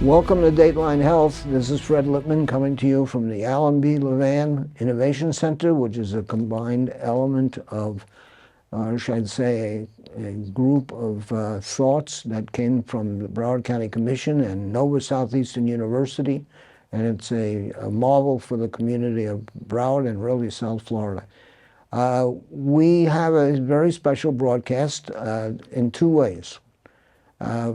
Welcome to Dateline Health. This is Fred Lippman coming to you from the Alan B. Levan Innovation Center, which is a combined element of, should I say, a group of thoughts that came from the Broward County Commission and Nova Southeastern University. And it's a marvel for the community of Broward and really South Florida. We have a very special broadcast in two ways.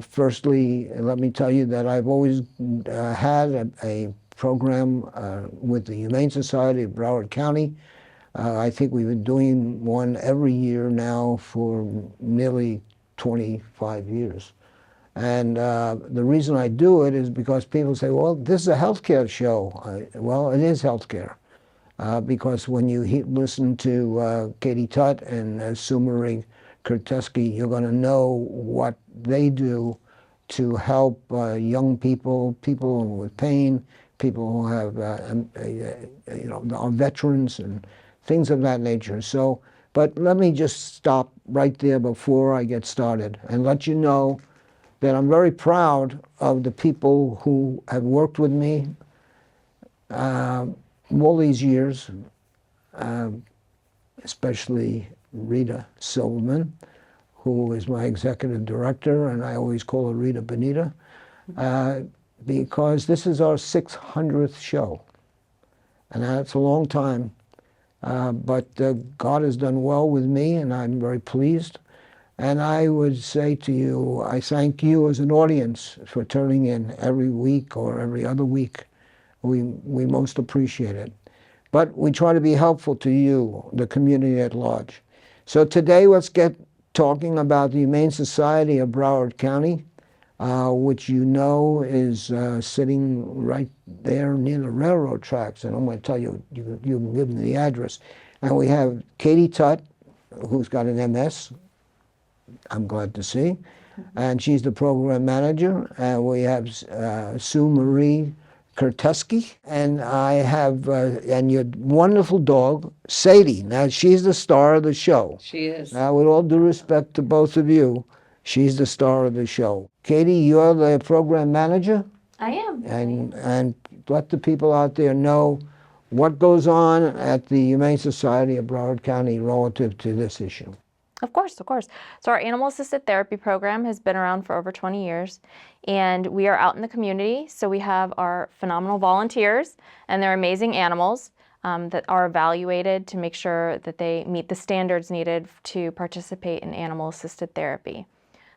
Firstly, let me tell you that I've always had a program with the Humane Society of Broward County. I think we've been doing one every year now for nearly 25 years. And the reason I do it is because people say, well, this is a healthcare show. Well, it is healthcare. Because when you listen to Katie Tutt and SueMarie Kuretski, you're going to know what they do to help young people, people with pain, people who have, are veterans and things of that nature. So, but let me just stop right there before I get started and let you know that I'm very proud of the people who have worked with me all these years, especially Rita Silverman, who is my executive director, and I always call her Rita Benita, because this is our 600th show. And that's a long time, but God has done well with me, and I'm very pleased. And I would say to you, I thank you as an audience for turning in every week or every other week. We most appreciate it. But we try to be helpful to you, the community at large. So today, let's get talking about the Humane Society of Broward County, which you know is sitting right there near the railroad tracks. And I'm going to tell you, you can give them the address. And we have Katie Tutt, who's got an MS, I'm glad to see, and she's the program manager. And we have SueMarie Kuretski, and I have, and your wonderful dog, Sadie. Now, she's the star of the show. She is. Now, with all due respect to both of you, she's the star of the show. Katie, you're the program manager? I am. And let the people out there know what goes on at the Humane Society of Broward County relative to this issue. Of course, of course. So our animal-assisted therapy program has been around for over 20 years, and we are out in the community. So we have our phenomenal volunteers, and they're amazing animals that are evaluated to make sure that they meet the standards needed to participate in animal-assisted therapy.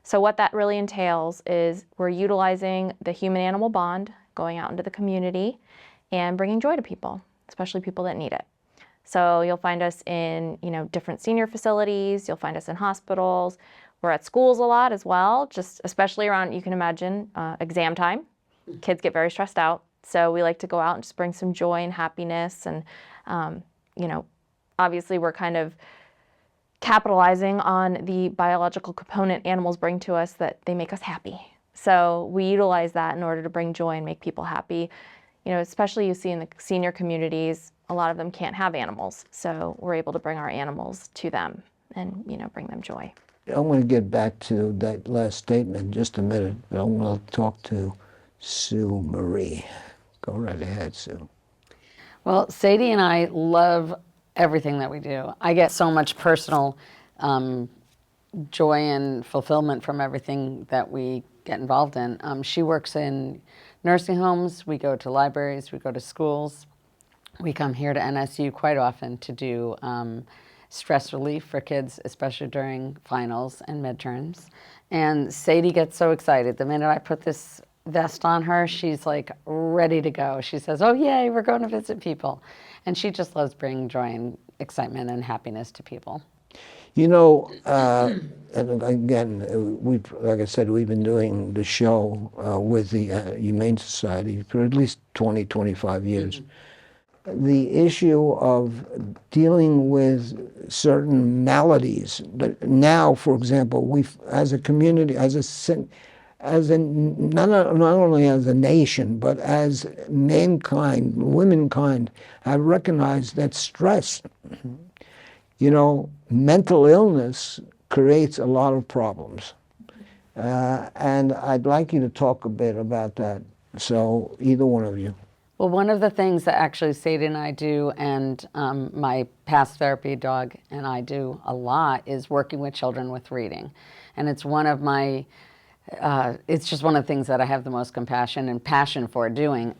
So what that really entails is we're utilizing the human-animal bond, going out into the community, and bringing joy to people, especially people that need it. So you'll find us in, different senior facilities. You'll find us in hospitals. We're at schools a lot as well, just especially around, you can imagine, exam time. Kids get very stressed out. So we like to go out and just bring some joy and happiness. And, obviously we're kind of capitalizing on the biological component animals bring to us, that they make us happy. So we utilize that in order to bring joy and make people happy. Especially you see in the senior communities, a lot of them can't have animals. So we're able to bring our animals to them and, bring them joy. I'm going to get back to that last statement in just a minute, but I'm going to talk to SueMarie. Go right ahead, Sue. Well, Sadie and I love everything that we do. I get so much personal joy and fulfillment from everything that we get involved in. She works in nursing homes. We go to libraries. We go to schools. We come here to NSU quite often to do stress relief for kids, especially during finals and midterms. And Sadie gets so excited. The minute I put this vest on her, she's like ready to go. She says, oh, yay, we're going to visit people. And she just loves bringing joy and excitement and happiness to people. And again, like I said, we've been doing the show with the Humane Society for at least 20, 25 years. Mm-hmm. The issue of dealing with certain maladies. But now, for example, we've, as a community, not only as a nation, but as mankind, womankind, have recognized that stress, mental illness creates a lot of problems. And I'd like you to talk a bit about that. So either one of you. Well, one of the things that actually Sadie and I do, and my past therapy dog and I do a lot, is working with children with reading. And it's one of my, it's just one of the things that I have the most compassion and passion for doing.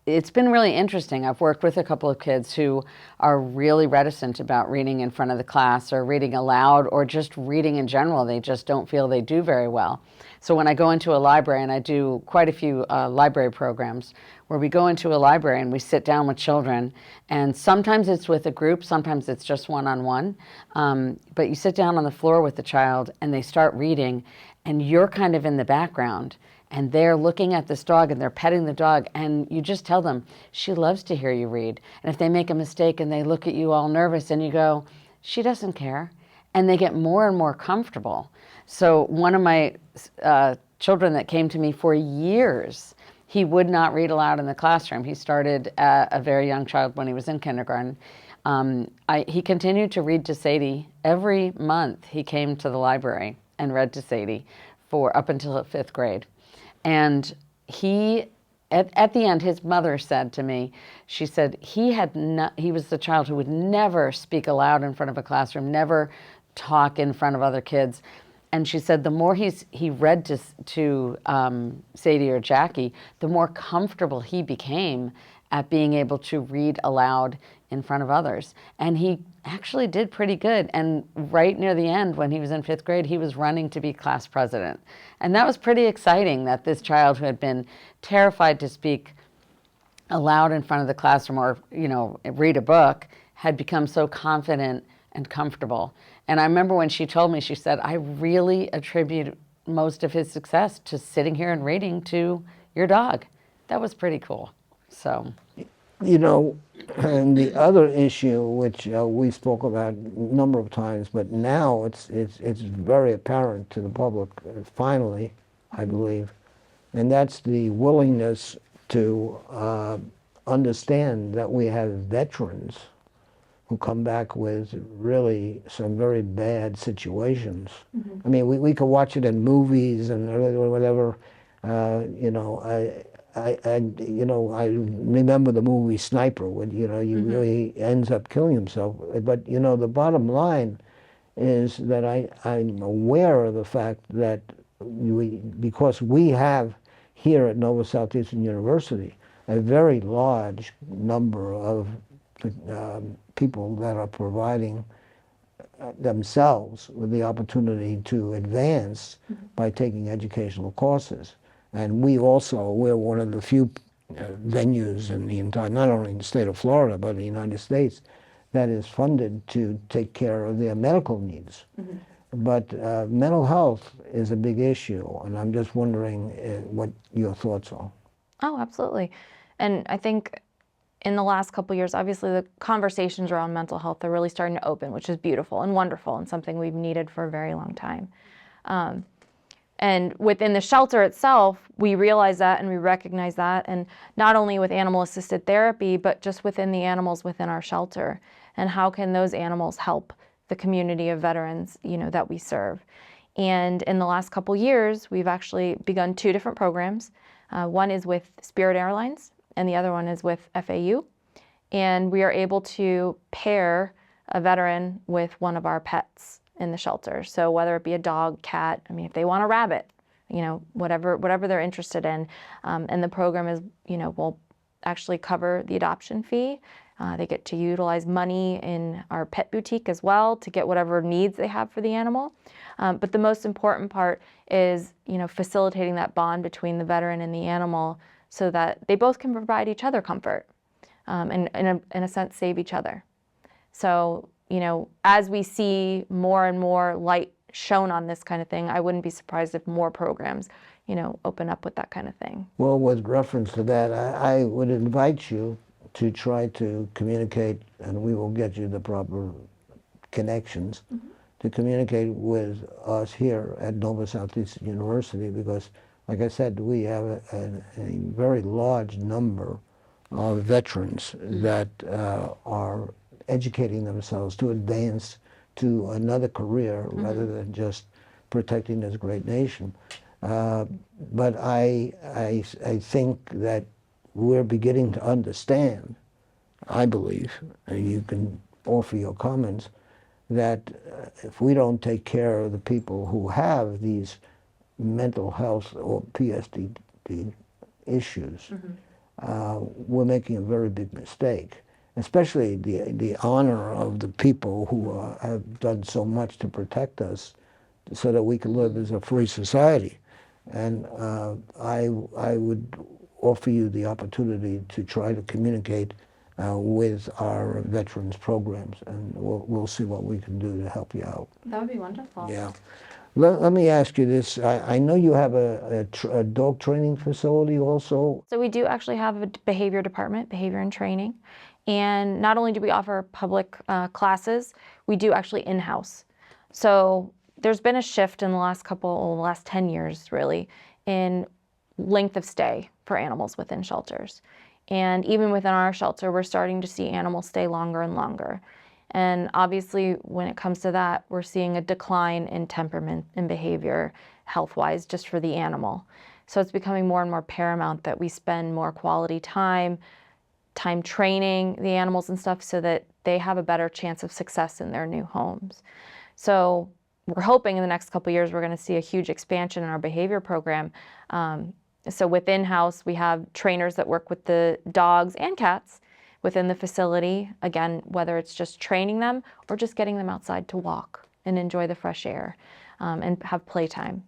It's been really interesting. I've worked with a couple of kids who are really reticent about reading in front of the class or reading aloud or just reading in general. They just don't feel they do very well. So when I go into a library, and I do quite a few library programs, where we go into a library and we sit down with children, and sometimes it's with a group, sometimes it's just one-on-one, but you sit down on the floor with the child and they start reading, and you're kind of in the background, and they're looking at this dog and they're petting the dog, and you just tell them, she loves to hear you read. And if they make a mistake and they look at you all nervous, and you go, she doesn't care, and they get more and more comfortable. So one of my children that came to me for years, he would not read aloud in the classroom. He started a very young child when he was in kindergarten. He continued to read to Sadie. Every month he came to the library and read to Sadie for up until 5th grade. And he, at the end, his mother said to me, she said, he was the child who would never speak aloud in front of a classroom, never talk in front of other kids. And she said the more he read to Sadie or Jackie, the more comfortable he became at being able to read aloud in front of others. And he actually did pretty good. And right near the end, when he was in 5th grade, he was running to be class president. And that was pretty exciting, that this child who had been terrified to speak aloud in front of the classroom or, read a book had become so confident and comfortable. And I remember when she told me, she said, I really attribute most of his success to sitting here and reading to your dog. That was pretty cool. So, and the other issue, which we spoke about a number of times, but now it's very apparent to the public, finally, I believe, and that's the willingness to understand that we have veterans who come back with really some very bad situations. I mean, we could watch it in movies and whatever. I remember the movie Sniper, when he ends up killing himself. But the bottom line is that I'm aware of the fact that because we have here at Nova Southeastern University a very large number of people that are providing themselves with the opportunity to advance by taking educational courses. And we're one of the few venues in the entire, not only in the state of Florida, but in the United States, that is funded to take care of their medical needs. But mental health is a big issue, and I'm just wondering what your thoughts are. Oh, absolutely. And I think in the last couple of years, obviously the conversations around mental health are really starting to open, which is beautiful and wonderful and something we've needed for a very long time. And within the shelter itself, we realize that and we recognize that, and not only with animal-assisted therapy, but just within the animals within our shelter. And how can those animals help the community of veterans, that we serve? And in the last couple years, we've actually begun 2 different programs. One is with Spirit Airlines, and the other one is with FAU. And we are able to pair a veteran with one of our pets in the shelter. So whether it be a dog, cat, if they want a rabbit, whatever they're interested in. And the program is, will actually cover the adoption fee. They get to utilize money in our pet boutique as well to get whatever needs they have for the animal. But the most important part is, facilitating that bond between the veteran and the animal so that they both can provide each other comfort and in a sense, save each other. So, as we see more and more light shown on this kind of thing, I wouldn't be surprised if more programs, open up with that kind of thing. Well, with reference to that, I would invite you to try to communicate, and we will get you the proper connections, to communicate with us here at Nova Southeastern University, because, like I said, we have a very large number of veterans that are educating themselves to advance to another career rather than just protecting this great nation. But I think that we're beginning to understand, I believe, and you can offer your comments, that if we don't take care of the people who have these mental health or PSD issues, we're making a very big mistake, especially the honor of the people who have done so much to protect us so that we can live as a free society. And I would offer you the opportunity to try to communicate with our veterans programs, and we'll see what we can do to help you out. That would be wonderful. Yeah. Let me ask you this. I know you have a dog training facility also. So we do actually have a behavior department, behavior and training. And not only do we offer public classes, we do actually in-house. So there's been a shift in the last 10 years really, in length of stay for animals within shelters. And even within our shelter, we're starting to see animals stay longer and longer. And obviously, when it comes to that, we're seeing a decline in temperament and behavior health-wise just for the animal. So it's becoming more and more paramount that we spend more quality time training the animals and stuff so that they have a better chance of success in their new homes. So we're hoping in the next couple of years we're going to see a huge expansion in our behavior program. So within house, we have trainers that work with the dogs and cats within the facility, again, whether it's just training them or just getting them outside to walk and enjoy the fresh air and have playtime.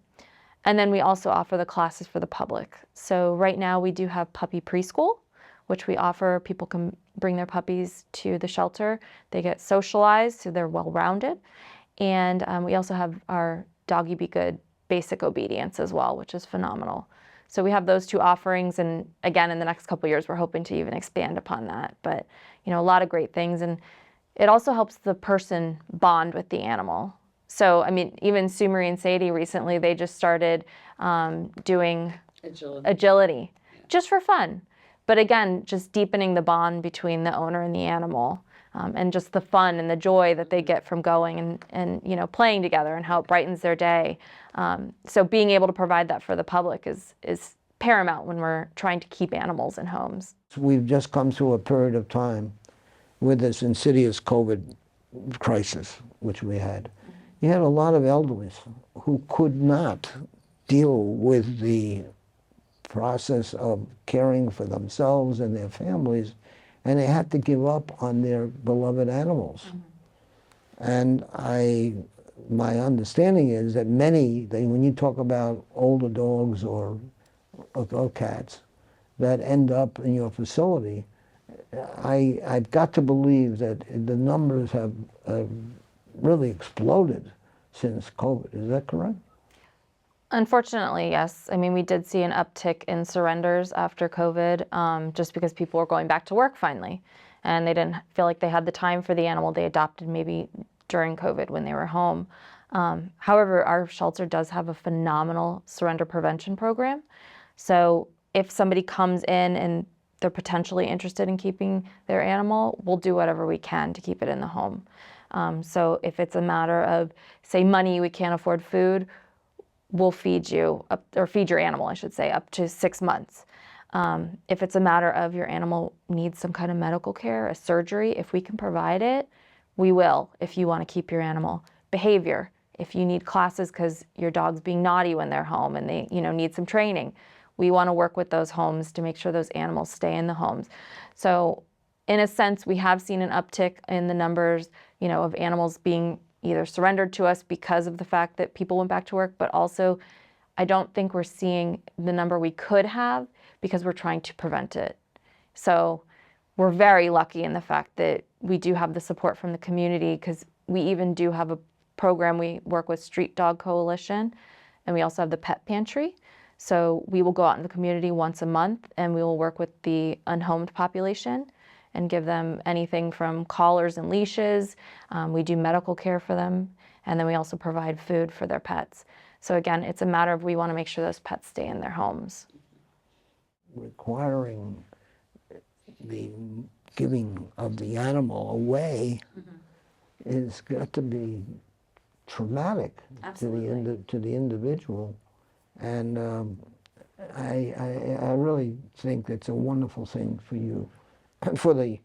And then we also offer the classes for the public. So right now we do have puppy preschool, which we offer. People can bring their puppies to the shelter. They get socialized, so they're well-rounded. And we also have our Doggy Be Good basic obedience as well, which is phenomenal. So we have those two offerings, and again, in the next couple of years, we're hoping to even expand upon that. But, you know, a lot of great things, and it also helps the person bond with the animal. So, I mean, even SueMarie and Sadie recently, they just started doing agility, just for fun. But again, just deepening the bond between the owner and the animal, and just the fun and the joy that they get from going and you know, playing together and how it brightens their day. So being able to provide that for the public is paramount when we're trying to keep animals in homes. We've just come through a period of time with this insidious COVID crisis, which we had. You had a lot of elderlies who could not deal with the process of caring for themselves and their families, and they had to give up on their beloved animals. And my understanding is that when you talk about older dogs or cats that end up in your facility, I've got to believe that the numbers have really exploded since COVID. Is that correct? Unfortunately, yes. I mean, we did see an uptick in surrenders after COVID, just because people were going back to work finally, and they didn't feel like they had the time for the animal they adopted maybe during COVID when they were home. However, our shelter does have a phenomenal surrender prevention program. So if somebody comes in and they're potentially interested in keeping their animal, we'll do whatever we can to keep it in the home. So if it's a matter of, say, money, we can't afford food, we'll feed you, or feed your animal, I should say, up to 6 months. If it's a matter of your animal needs some kind of medical care, a surgery, if we can provide it, we will, if you want to keep your animal. Behavior, if you need classes because your dog's being naughty when they're home and they, need some training, we want to work with those homes to make sure those animals stay in the homes. So in a sense, we have seen an uptick in the numbers, of animals being either surrendered to us because of the fact that people went back to work, but also I don't think we're seeing the number we could have because we're trying to prevent it. So we're very lucky in the fact that we do have the support from the community, because we even do have a program. We work with Street Dog Coalition, and we also have the Pet Pantry. So we will go out in the community once a month, and we will work with the unhomed population and give them anything from collars and leashes. We do medical care for them, and then we also provide food for their pets. So again, it's a matter of we want to make sure those pets stay in their homes. Requiring the giving of the animal away is got to be traumatic to the individual. And I really think it's a wonderful thing for you, for the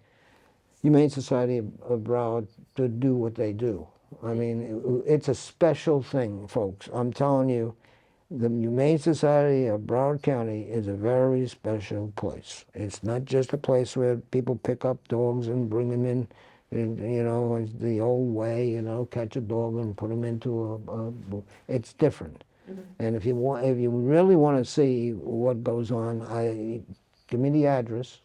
Humane Society of Broward to do what they do. I mean, it's a special thing, folks. I'm telling you, the Humane Society of Broward County is a very special place. It's not just a place where people pick up dogs and bring them in, you know, the old way, you know, catch a dog and put them into it's different. And if you really want to see what goes on, give me the address,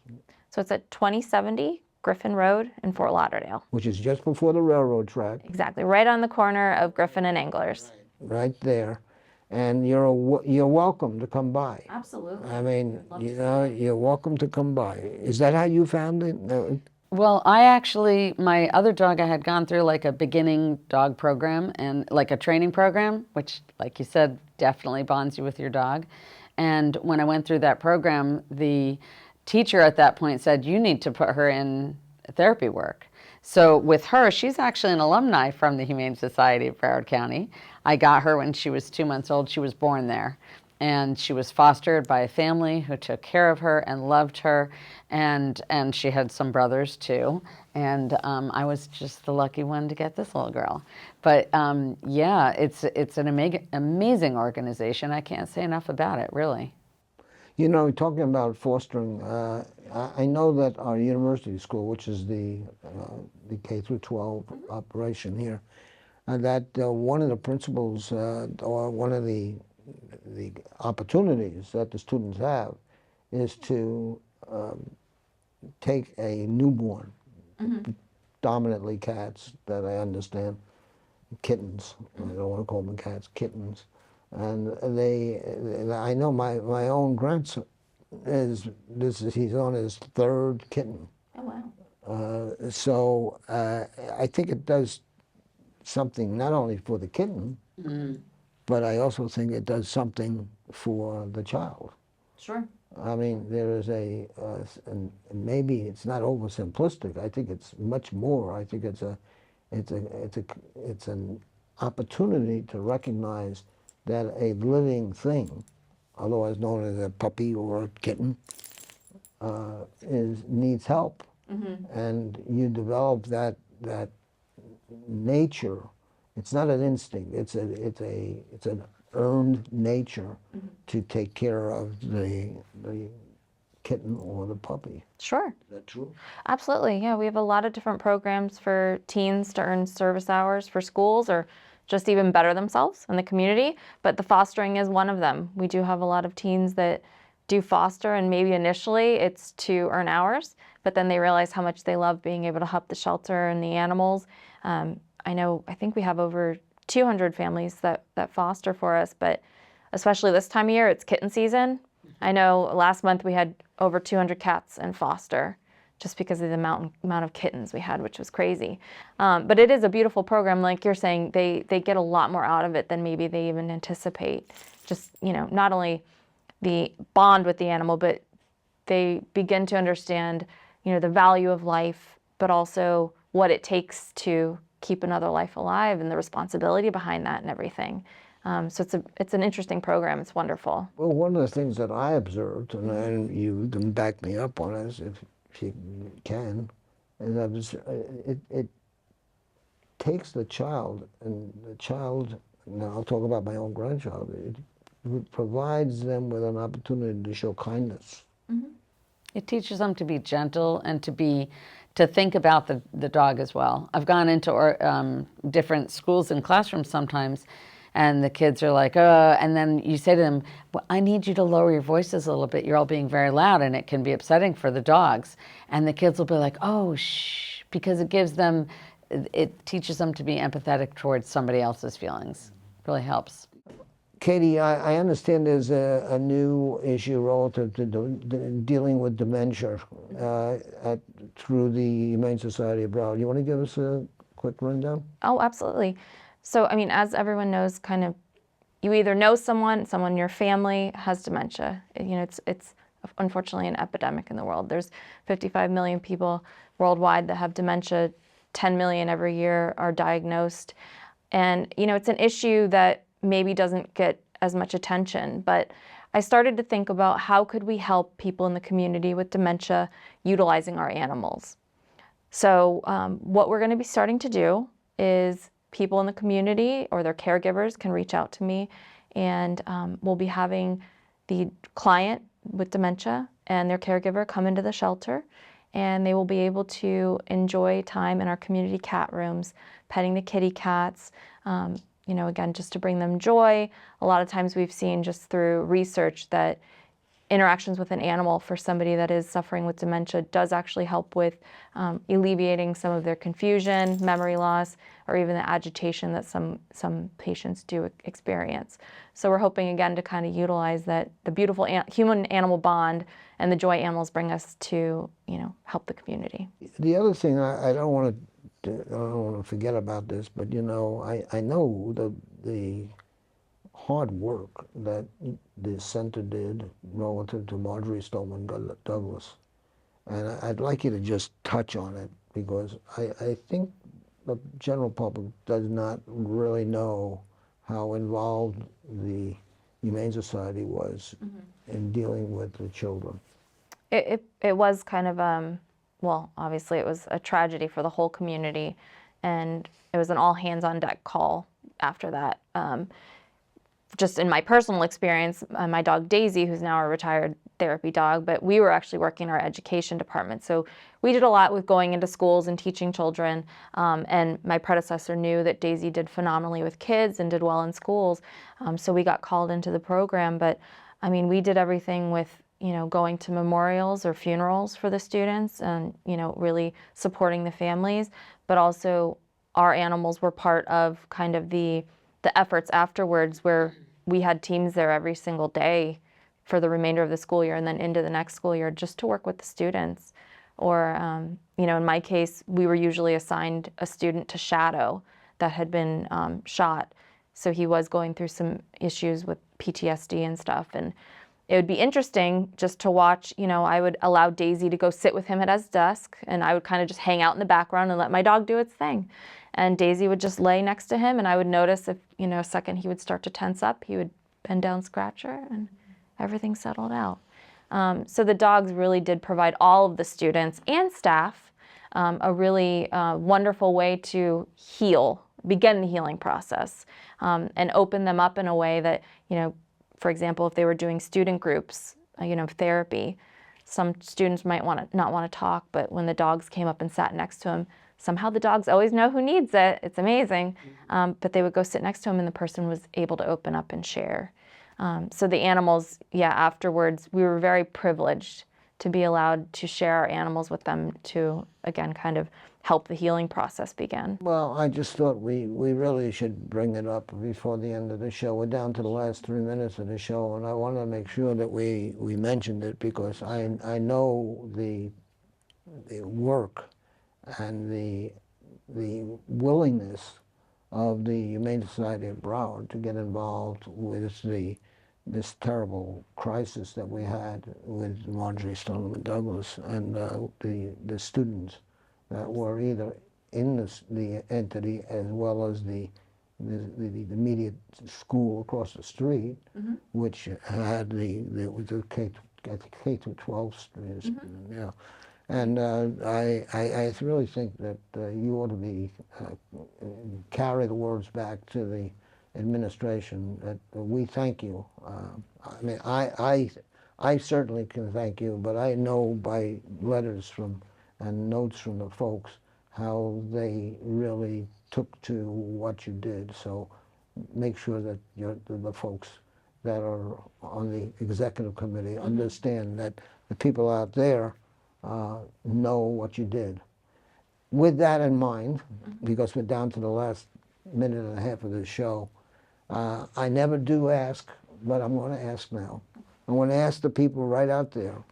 So it's at 2070 Griffin Road in Fort Lauderdale. which is just before the railroad track, Exactly, right on the corner of Griffin and Anglers. right there. And you're welcome to come by. Absolutely. I mean, you know, you're welcome to come by. Is that how you found it? No. Well, my other dog, I had gone through like a beginning dog program and like a training program, which, like you said, definitely bonds you with your dog. And when I went through that program, the teacher at that point said, you need to put her in therapy work. So with her, she's actually an alumni from the Humane Society of Broward County. I got her when she was 2 months old. She was born there. And she was fostered by a family who took care of her and loved her. And she had some brothers too. And I was just the lucky one to get this little girl. But yeah, it's an amazing organization. I can't say enough about it, really. You know, talking about fostering, I know that our university school, which is the K through 12 operation here, that one of the principles or one of the opportunities that the students have is to take a newborn, dominantly cats that I understand, kittens, I don't want to call them cats, kittens, and I know my own grandson he's on his third kitten. Oh, wow. So I think it does something not only for the kitten, but I also think it does something for the child. Sure. I mean, there is and maybe it's not oversimplistic. I think it's much more. I think it's an opportunity to recognize that a living thing, otherwise known as a puppy or a kitten, needs help, and you develop that nature. It's not an instinct. It's an earned nature to take care of the kitten or the puppy. Sure. Is that true? Absolutely. Yeah, we have a lot of different programs for teens to earn service hours for schools or just even better themselves in the community. But the fostering is one of them. We do have a lot of teens that do foster, and maybe initially it's to earn hours, but then they realize how much they love being able to help the shelter and the animals. I think we have over 200 families that foster for us, but especially this time of year, it's kitten season. I know last month we had over 200 cats in foster just because of the amount of kittens we had, which was crazy. But it is a beautiful program. Like you're saying, they get a lot more out of it than maybe they even anticipate. Just, you know, not only the bond with the animal, but they begin to understand, you know, the value of life, but also what it takes to keep another life alive and the responsibility behind that and everything. So it's an interesting program. It's wonderful. Well, one of the things that I observed, and you can back me up on this if you can, is that it takes the child, and the child, now I'll talk about my own grandchild, it provides them with an opportunity to show kindness. It teaches them to be gentle and to think about the dog as well. I've gone into different schools and classrooms sometimes, and the kids are like, and then you say to them, well, I need you to lower your voices a little bit. You're all being very loud, and it can be upsetting for the dogs. And the kids will be like, oh, shh, because it teaches them to be empathetic towards somebody else's feelings. It really helps. Katie, I understand there's a new issue relative to dealing with dementia through the Humane Society of Broward. You want to give us a quick rundown? Oh, absolutely. So, I mean, as everyone knows, kind of, you either know someone in your family has dementia. You know, it's unfortunately an epidemic in the world. There's 55 million people worldwide that have dementia. 10 million every year are diagnosed. And, you know, it's an issue that maybe doesn't get as much attention. But I started to think about how could we help people in the community with dementia utilizing our animals. So what we're going to be starting to do is people in the community or their caregivers can reach out to me, and we'll be having the client with dementia and their caregiver come into the shelter, and they will be able to enjoy time in our community cat rooms, petting the kitty cats, you know, again, just to bring them joy. A lot of times we've seen just through research that interactions with an animal for somebody that is suffering with dementia does actually help with alleviating some of their confusion, memory loss, or even the agitation that some patients do experience. So we're hoping again to kind of utilize that, the beautiful human-animal bond and the joy animals bring us to, you know, help the community. The other thing, I don't want to forget about this, but you know, I know the hard work that the center did relative to Marjorie Stoneman Douglas. And I'd like you to just touch on it, because I think the general public does not really know how involved the Humane Society was in dealing with the children. It was kind of, well, obviously it was a tragedy for the whole community, and it was an all hands on deck call after that. Just in my personal experience, my dog Daisy, who's now a retired therapy dog, but we were actually working in our education department. So we did a lot with going into schools and teaching children. And my predecessor knew that Daisy did phenomenally with kids and did well in schools. So we got called into the program. But I mean, we did everything with, you know, going to memorials or funerals for the students and, you know, really supporting the families. But also our animals were part of kind of the efforts afterwards, where we had teams there every single day for the remainder of the school year and then into the next school year just to work with the students. Or, you know, in my case, we were usually assigned a student to shadow that had been shot. So he was going through some issues with PTSD and stuff. And it would be interesting just to watch, you know, I would allow Daisy to go sit with him at his desk, and I would kind of just hang out in the background and let my dog do its thing. And Daisy would just lay next to him, and I would notice if, you know, a second he would start to tense up, he would bend down, scratch her, and everything settled out. So the dogs really did provide all of the students and staff a really wonderful way to heal, begin the healing process, and open them up in a way that, you know, for example, if they were doing student groups, you know, therapy, some students might not want to talk, but when the dogs came up and sat next to him, somehow the dogs always know who needs it. It's amazing. But they would go sit next to him, and the person was able to open up and share. So the animals, yeah, afterwards, we were very privileged to be allowed to share our animals with them to, again, kind of help the healing process begin. Well, I just thought we really should bring it up before the end of the show. We're down to the last 3 minutes of the show, and I want to make sure that we mentioned it, because I know the work and the willingness of the Humane Society of Broward to get involved with this terrible crisis that we had with Marjorie Stoneman Douglas and the students that were either in the entity as well as the immediate school across the street, which had the K through 12 students, yeah. And I really think that you ought to be carry the words back to the administration that we thank you. I mean, I certainly can thank you, but I know by letters from and notes from the folks how they really took to what you did. So make sure that the folks that are on the executive committee understand that the people out there know what you did. With that in mind, because we're down to the last minute and a half of the show, I never do ask, but I'm going to ask now. I want to ask the people right out there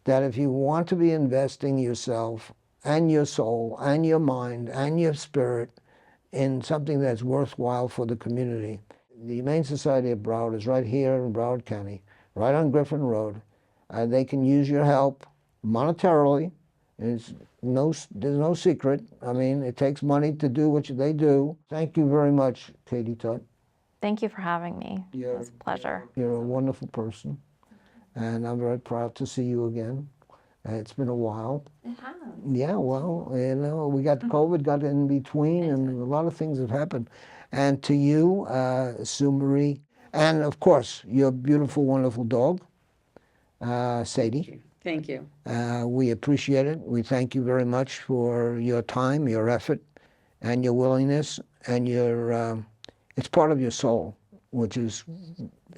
that if you want to be investing yourself and your soul and your mind and your spirit in something that's worthwhile for the community, the Humane Society of Broward is right here in Broward County, right on Griffin Road. They can use your help monetarily. There's no secret. I mean, it takes money to do what they do. Thank you very much, Katie Tutt. Thank you for having me. It You're- was a pleasure. You're a wonderful person, and I'm very proud to see you again. It's been a while. It has. Yeah, well, we got COVID, got in between, and a lot of things have happened. And to you, SueMarie, and of course, your beautiful, wonderful dog, Sadie. Thank you. We appreciate it. We thank you very much for your time, your effort, and your willingness, and it's part of your soul, which is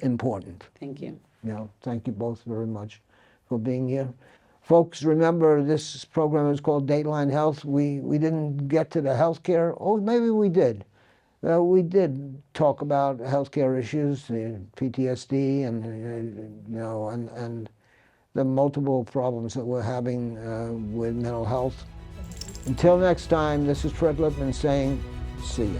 important. Thank you. Thank you both very much for being here. Folks, remember this program is called Dateline Health. We didn't get to the healthcare. Oh, maybe we did. We did talk about healthcare issues, PTSD, and and the multiple problems that we're having with mental health. Until next time, this is Fred Lippman saying, see ya.